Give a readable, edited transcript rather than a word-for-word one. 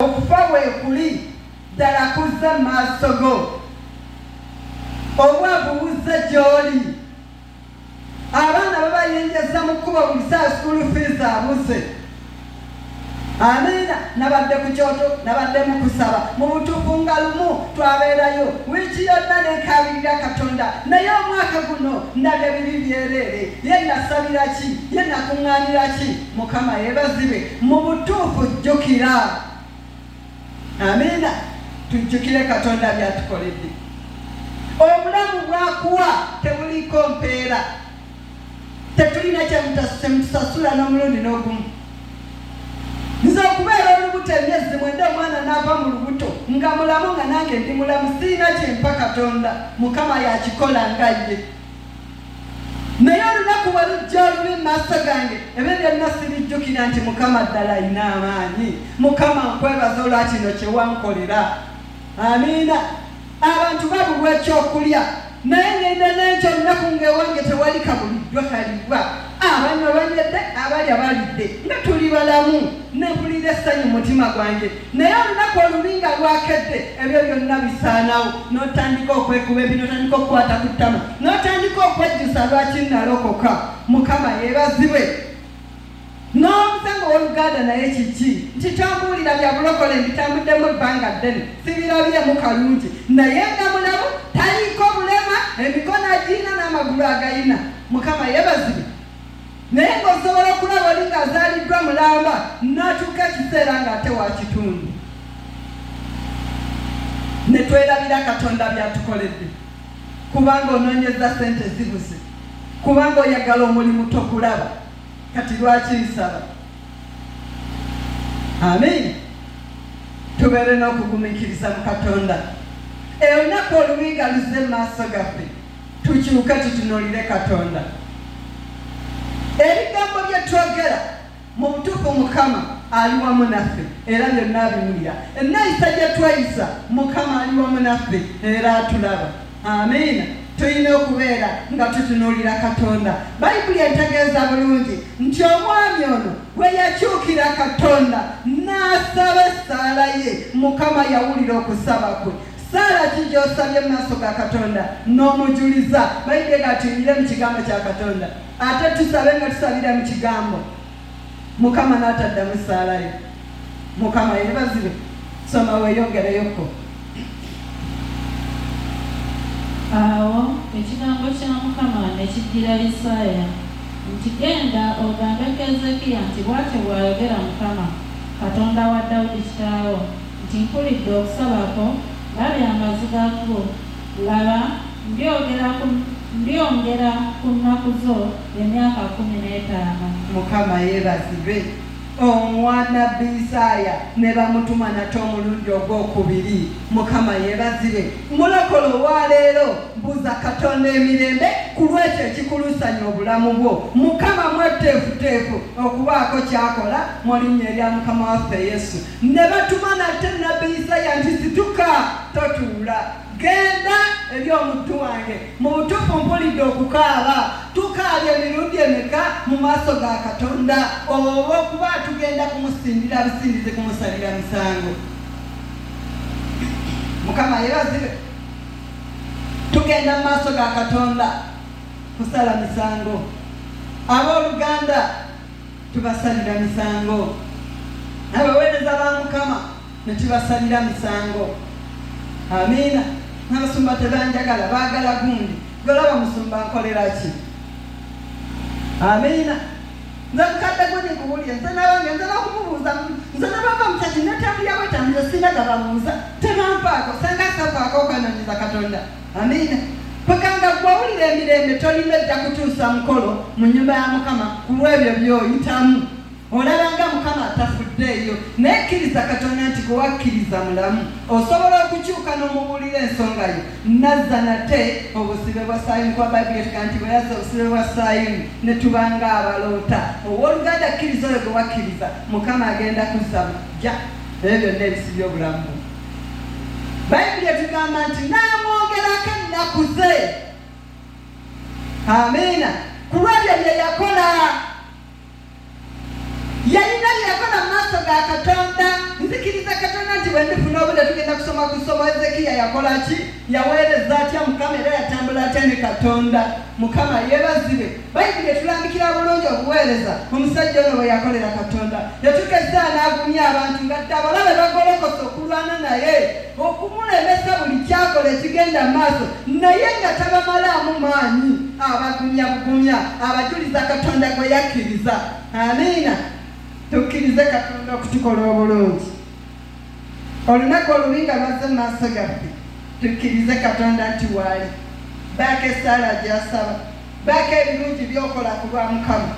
okufa weekuli ddala kuzza mu maaso go obwavu buzza gy'oli abaana babayingiza mu kkubo buli saa school fees abuze amiina nabadde ku kyoto nabadde mu kusaba mu butuufu nga lumu twabeerayo wiiki yonna nenkabirira Katonda naye omwaka guno ndabye bibi byereere ye nasabira ki ye nakuŋŋaanira ki Mukama yeebazibwe mu butuufu jjukira amiina tujjukire Katonda byatukoledde obulamu bwakuwa tebuliko mpeera tetulina kyemutusasula n'omulundi n'ogumu nze okubeera olubuto emyezi mwenda omwana n'ava mu lubuto nga mulamu nga nange ndi mulamu sirina kyempa Katonda Mukama yakikola nga ye naye olunaku bwe lujja olubi mu maaso gange ebyo byonna sibijjukira nti Mukama ddala alina amaanyi Mukama nkwebaza olwa kino kye wankolera amiina abantu babulwa ekyokulya naye ngenda n'ekyo olunaku ng'ewange tewali kabuliddwa kalibwa abanywa banywedde abalya balidde nga tuli balamu nempulira essanyu mu mutima gwange naye olunaku olubi nga lwakedde ebyo byonna bisaanawo n'otandika okwekuba ebi n'otandika okukwata ku ttama n'otandika okwejjusa lwaki nalokoka Mukama yeebazibwe n'omusango w'Oluganda naye kiki nti tambuulira bya bulokole mbitambuddemu ebbanga ddene sibirabyemu kalungi naye nga mulamu taliiko bulema emikono agiyina n'amagulu agayina Mukama yeebazibwe naye ng'osobola okulaba oli ng'azaaliddwa mulamba n'atuuka ekiseera ng'ate wa kitundu ne twerabira Katonda byatukoledde kubanga onoonyeza ssente zibuze kubanga oyagala omulimu tokulaba kati lwaki nsaba amiina tubeere n'okugumiikiriza mu Katonda olunaku olubi nga luzze mu maaso gaffe tukyuke tutunuulire Katonda ebigambo bye twogera mu butuufu Mukama ali wamu naffe era byonna abiwulira enneeyisa gye tweyisa Mukama ali wamu naffe era atulaba amiina tulina okubeera nga tutunuulira Katonda Bayibuli etegeeza bulungi nti omwami ono bwe yakyukira Katonda n'asaba essaala ye Mukama yawulira okusaba kwe Saala kijosabye mu maaso ga Katonda n'omujuliza Bayibuli gatuyimire mu kigambo kya Katonda ate tusabe nga tusabira mu kigambo Mukama n'ataddamu essaala ye Mukama yeebazibwe soma weeyongereyoko awo ekigambo kya Mukama ne kijjira Isaaya nti genda ogambe Keezeekiya nti bw'atyo bw'ayogera Mukama Katonda wa Dawudi kitaawo nti mpulidde okusaba kwo ndabye amaziga go laba ndyongera ku nnaku zo emyaka 15 Mukama yeebazibwe omwana Isaaya ne bamutuma nate omulundi ogwokubiri Mukama yeebazibwe mulokole olwaleero mbuuza Katonda emirembe ku lwekyo ekikulusanya obulamu bwo Mukama mweteefuteefu okubaako kyakola mu linnya erya Mukama waffe Yesu ne batuma nate nabbi Isaaya nti situka totuula genda eri omuddu wange mu butuufu mpulidde okukaaba tukaabye emirundi emeka mu maaso ga Katonda oba okuba tugenda kumusindira busindize kumusalira misango Mukama yeebazibwe tugenda mu maaso ga Katonda kusala misango abooluganda tubasalira misango abaweereza ba Mukama ne tubasalira misango amiina n'abasumba tebanjagala baagala gundi golaba musumba nkolera ki amiina nze mukadde guni kuwulye nze nawange nze nakumubuuza nze nabava mukati netambulya bwetambuza sinaga babuuza tebampaako senga safaako okwenonyeza Katonda amiina kwekanga gwawulira emirembe tolina ejja kutuusa mukolo mu nnyumba ya Mukama ku lw'ebyo by'oyitamu olabanga Mukama atafuddeeyo naye kkiriza Katonda nti kuwakkiriza mulamu osobola okukyuka n'omubuulira ensonga yo nazza nate obusibe bwa Sayuni kwa Bayibuli etuga nti bwe yazza obusibe bwa Sayuni ne tubanga abaloota owooluganda kkiriza oyo gwe wakkiriza Mukama agenda kuzza bujja ebyo byonna ebisibye obulamu bwo Bayibuli etugamba nti n'amwongerako ennaku ze amiina ku lw'ebyo bye yakola yalina byakola mu maaso ga Katonda nzikiriza Katonda nti bwe ndifuna obudde tugenda kusoma ku ssomo Ezekiya yakola ki yaweereza atya Mukama era yatambula atya ne Katonda Mukama yeebazibwe Bayibuli etulambikira bulungi obuweereza omusajja ono bwe yakolera Katonda yatukeza n'agumya abantu nga dde abalabe bagolokosa okulwana naye okumulemesa buli kyakola ekigenda mu maaso naye nga tabamalaamu maanyi abagumya bugumya abajuliza Katonda gwe yakkiriza amiina tukkirize Katonda okutukola obulungi olunaku olubi nga lwazze mu maaso gaffe tukkirize Katonda nti waali baako esaala gy'asaba baako ebirungi by'okola ku lwa Mukama